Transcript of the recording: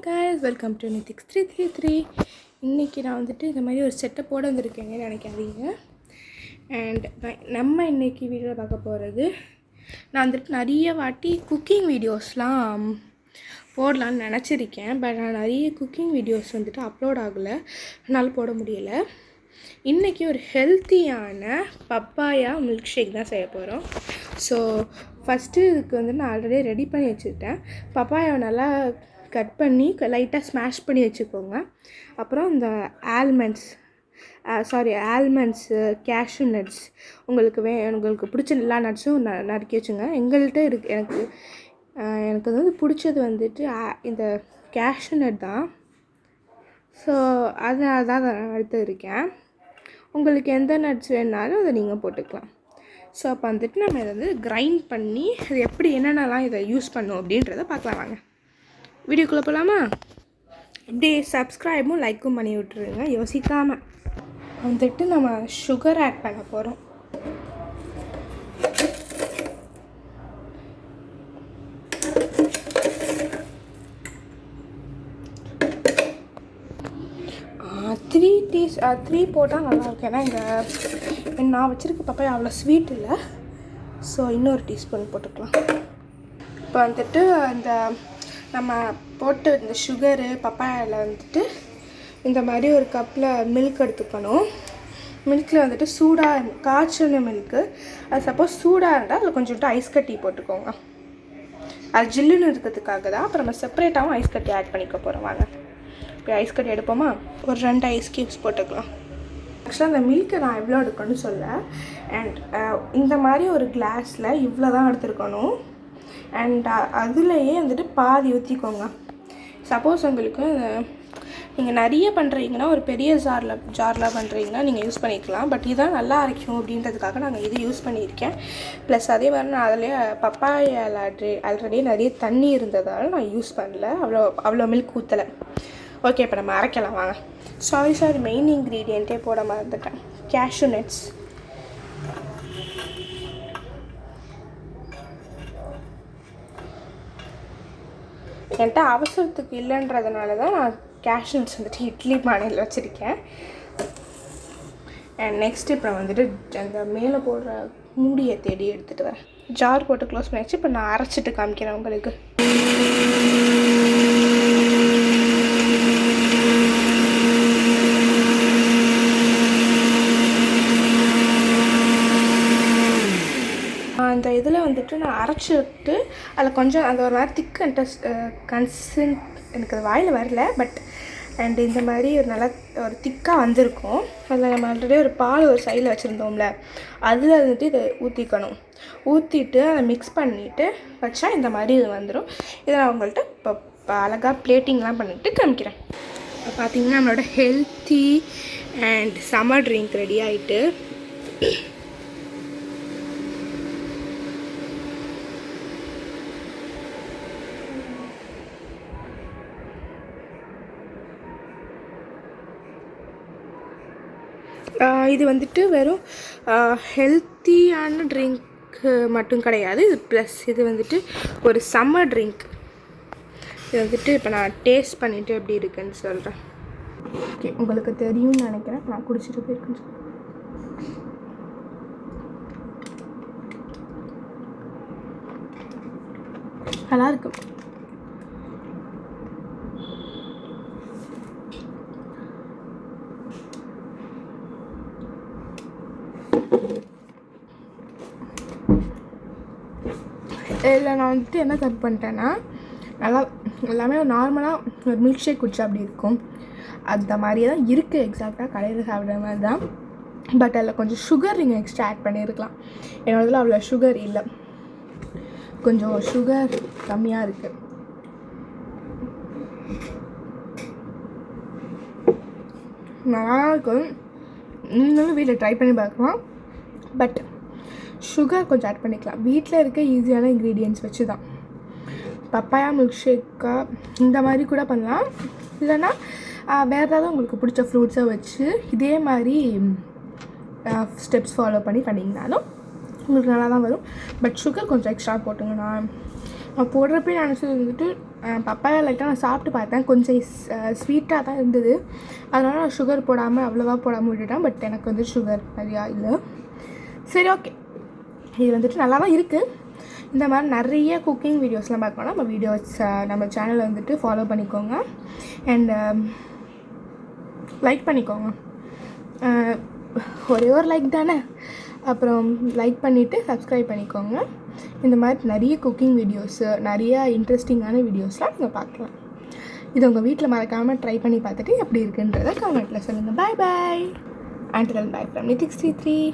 guys, welcome to Nithix 333. இன்றைக்கி நான் வந்துட்டு இந்த மாதிரி ஒரு செட்டப்போடு வந்திருக்கேங்கன்னு நினைக்காதீங்க. அண்ட் நம்ம இன்றைக்கி வீடியோவில் பார்க்க போகிறது, நான் வந்துட்டு நிறைய வாட்டி குக்கிங் வீடியோஸ்லாம் போடலான்னு நினச்சிருக்கேன். பட் நான் நிறைய குக்கிங் வீடியோஸ் வந்துட்டு அப்லோட் ஆகலை, என்னால் போட முடியலை. இன்றைக்கி ஒரு ஹெல்த்தியான பப்பாயா மில்க் ஷேக் தான் செய்ய போகிறோம். ஸோ ஃபஸ்ட்டு இதுக்கு வந்து நான் ஆல்ரெடி ரெடி பண்ணி வச்சுக்கிட்டேன். பப்பாயாவை நல்லா கட் பண்ணி லைட்டாக ஸ்மாஷ் பண்ணி வச்சுக்கோங்க. அப்புறம் இந்த ஆல்மண்ட்ஸு, கேஷ்யூ நட்ஸ், உங்களுக்கு பிடிச்ச எல்லா நட்ஸும் நறுக்கி வச்சுங்க. எங்கள்கிட்ட எனக்கு வந்து பிடிச்சது வந்துட்டு இந்த கேஷ்யூ நட் தான். ஸோ அதனால தான் நான் எடுத்து இருக்கேன். உங்களுக்கு எந்த நட்ஸ் வேணாலும் அதை நீங்கள் போட்டுக்கலாம். ஸோ அப்போ வந்துட்டு நம்ம இதை வந்து கிரைண்ட் பண்ணி அது எப்படி என்னென்னலாம் இதை யூஸ் பண்ணோம் அப்படின்றத பார்க்கலாம். வாங்க வீடியோக்குள்ளே போகலாமா? அப்படியே சப்ஸ்கிரைபும் லைக்கும் பண்ணி விட்டுருங்க யோசிக்காமல். வந்துட்டு நம்ம சுகர் ஆட் பண்ண போகிறோம். த்ரீ போட்டால் நல்லாயிருக்கும். ஏன்னா இங்கே நான் வச்சுருக்க பப்பாயா அவ்வளோ ஸ்வீட் இல்லை. ஸோ இன்னொரு டீஸ்பூன் போட்டுக்கலாம். இப்போ வந்துட்டு இந்த நம்ம போட்டு இந்த சுகரு பப்பாயாவில் வந்துட்டு இந்த மாதிரி ஒரு கப்பில் மில்க் எடுத்துக்கணும். மில்கில் வந்துட்டு சூடாக காய்ச்சின மில்க்கு, அது சப்போஸ் சூடாக இருந்தால் அதில் கொஞ்சோண்டு ஐஸ் கட்டி போட்டுக்கோங்க. அது ஜில்லுன்னு இருக்கிறதுக்காக தான். அப்புறம் நம்ம செப்பரேட்டாகவும் ஐஸ் கட்டி ஆட் பண்ணிக்க போகிறோம். வாங்க இப்போ ஐஸ் கட்டி எடுப்போமா? ஒரு 2 ஐஸ் க்யூப்ஸ் போட்டுக்கலாம். ஆக்சுவலாக அந்த மில்க்கை நான் எவ்வளோ எடுக்கணும்னு சொல்ல. அண்ட் இந்த மாதிரி ஒரு கிளாஸில் இவ்வளோ தான் எடுத்துருக்கணும். அண்ட் அதுலேயே வந்துட்டு பாதி ஊற்றிக்கோங்க. சப்போஸ் உங்களுக்கு நீங்கள் நிறைய பண்ணுறீங்கன்னா ஒரு பெரிய ஜாரில் பண்ணுறீங்கன்னா நீங்கள் யூஸ் பண்ணிக்கலாம். பட் இதுதான் நல்லா அரைக்கும் அப்படின்றதுக்காக நாங்கள் இது யூஸ் பண்ணியிருக்கேன். ப்ளஸ் அதே மாதிரி நான் அதிலே பப்பாயாவில் ஆல்ரெடி நிறைய தண்ணி இருந்ததால் நான் யூஸ் பண்ணல, அவ்வளோ மில்க் ஊற்றலை. ஓகே, இப்போ நம்ம அரைக்கலாம். வாங்க. சாரி மெயின் இன்க்ரீடியண்ட்டே போட மறந்துட்டேன், கேஷ்யூ நட்ஸ். என்கிட்ட அவசரத்துக்கு இல்லைன்றதுனால தான் நான் கேஷ்யூ நட்ஸ் வந்துட்டு இட்லி பானையில் வச்சுருக்கேன். அண்ட் நெக்ஸ்ட் இப்போ வந்துட்டு அந்த மேலே போடுற மூடியை தேடி எடுத்துகிட்டு வரேன். ஜார் போட்டு க்ளோஸ் பண்ணியாச்சு. இப்போ நான் அரைச்சிட்டு காமிக்கிறேன் உங்களுக்கு. அந்த இதில் வந்துட்டு நான் அரைச்சிட்டு அதில் கொஞ்சம் அந்த ஒரு மாதிரி திக் கன்சிஸ்டன்ட் எனக்கு அது வாயில் வரல. பட் அண்ட் இந்த மாதிரி ஒரு நல்லா ஒரு திக்காக வந்திருக்கும். அதில் நம்ம ஆல்ரெடி ஒரு பால் ஒரு சைடில் வச்சுருந்தோம்ல, அதில் வந்துட்டு இதை ஊற்றிக்கணும். ஊற்றிட்டு அதை மிக்ஸ் பண்ணிவிட்டு வச்சா இந்த மாதிரி இது வந்துடும். இதை நான் உங்கள்கிட்ட இப்போ அழகாக பிளேட்டிங்லாம் பண்ணிவிட்டு காமிக்கிறேன். இப்போ பார்த்திங்கன்னா நம்மளோட healthy and summer drink ready ஆகிட்டு. இது வந்துட்டு வெறும் ஹெல்த்தியான ட்ரிங்க்கு மட்டும் கிடையாது, இது ப்ளஸ் இது வந்துட்டு ஒரு சம்மர் ட்ரிங்க். இது வந்துட்டு இப்போ நான் டேஸ்ட் பண்ணிவிட்டு எப்படி இருக்குன்னு சொல்கிறேன். ஓகே, உங்களுக்கு தெரியும்னு நினைக்கிறேன். நான் குடிச்சிட்டு போயிருக்கேன்னு சொல்கிறேன். நல்லாயிருக்கு. இதில் நான் வந்துட்டு என்ன தப்பு பண்ணிட்டேன்னா, நல்லா எல்லாமே நார்மலாக ஒரு மில்க் ஷேக் குடிச்சா அப்படி இருக்கும், அந்த மாதிரியே தான் இருக்குது. எக்ஸாக்டாக கடையில் சாப்பிட்ற மாதிரி தான். பட் அதில் கொஞ்சம் சுகர் நீங்கள் எக்ஸ்ட்ரா ஆட் பண்ணியிருக்கலாம். என்னோடதில் அவ்வளோ சுகர் இல்லை, கொஞ்சம் சுகர் கம்மியாக இருக்குது. நல்லாயிருக்கும். நீங்களும் வீட்டில் ட்ரை பண்ணி பார்க்கலாம். பட் சுகர் கொஞ்சம் ஆட் பண்ணிக்கலாம். வீட்டில் இருக்க ஈஸியான இன்க்ரீடியன்ட்ஸ் வச்சு தான். பப்பாயா மில்க் ஷேக்காக இந்த மாதிரி கூட பண்ணலாம். இல்லைன்னா வேறு ஏதாவது உங்களுக்கு பிடிச்ச ஃப்ரூட்ஸை வச்சு இதே மாதிரி ஸ்டெப்ஸ் ஃபாலோ பண்ணிங்கனாலும் உங்களுக்கு நல்லா தான் வரும். பட் சுகர் கொஞ்சம் எக்ஸ்ட்ரா போட்டுங்க. நான் போடுறப்ப நினச்சது வந்துட்டு பப்பாயா லைட்டாக நான் சாப்பிட்டு பார்த்தேன், கொஞ்சம் ஸ்வீட்டாக தான் இருந்தது. அதனால் நான் சுகர் போடாமல் அவ்வளோவா போடாமல் விட்டுட்டேன். பட் எனக்கு வந்து சுகர் நிறையா இல்லை. சரி, ஓகே. இது வந்துட்டு நல்லா தான் இருக்குது. இந்த மாதிரி நிறைய குக்கிங் வீடியோஸ்லாம் பார்க்கணும்னா நம்ம வீடியோஸ் நம்ம சேனலை வந்துட்டு ஃபாலோ பண்ணிக்கோங்க அண்ட் லைக் பண்ணிக்கோங்க. ஒரே ஒரு லைக் தானே. அப்புறம் லைக் பண்ணிவிட்டு சப்ஸ்கிரைப் பண்ணிக்கோங்க. இந்த மாதிரி நிறைய குக்கிங் வீடியோஸு, நிறையா இன்ட்ரெஸ்டிங்கான வீடியோஸ்லாம் நீங்கள் பார்க்கலாம். இது உங்கள் வீட்டில் மறக்காமல் ட்ரை பண்ணி பார்த்துட்டு எப்படி இருக்குன்றதை கமெண்ட்டில் சொல்லுங்கள். பாய் பாய். Until then, bye from Nithik 3.